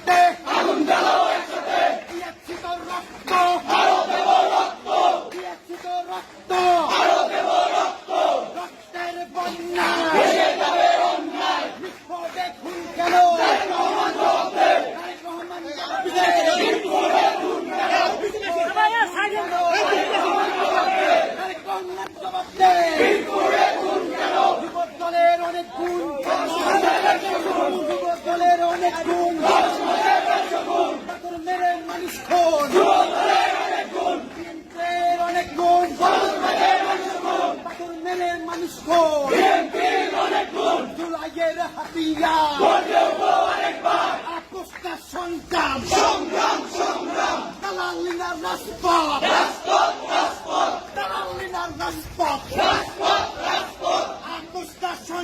একসাথে আগুন জ্বালাও একসাথে দিয়েছি তো রক্ত আরো দেব রক্ত দিয়েছি তো রক্ত আরো দেব রক্ত রক্তের বন্যা ভেসে যাবে অন্যায় বিক্ষোভে খুন কেন রহমান জবাব দেন তারেক রহমান বিক্ষোভে খুন কেন তারেক রহমান জবাব দেন বিক্ষোভে খুন কেন যুবক দলের অনেক গুণ যুবক দলের অনেক গুণ পাথর মেরে মানুষ খুন বিএনপির অনেক গুণ পাথর মেরে মানুষ খুন জুলাইয়ের হাতিয়ার আপোষটা সংগ্রাম সংগ্রাম সংগ্রাম দালালিনা রাজপথ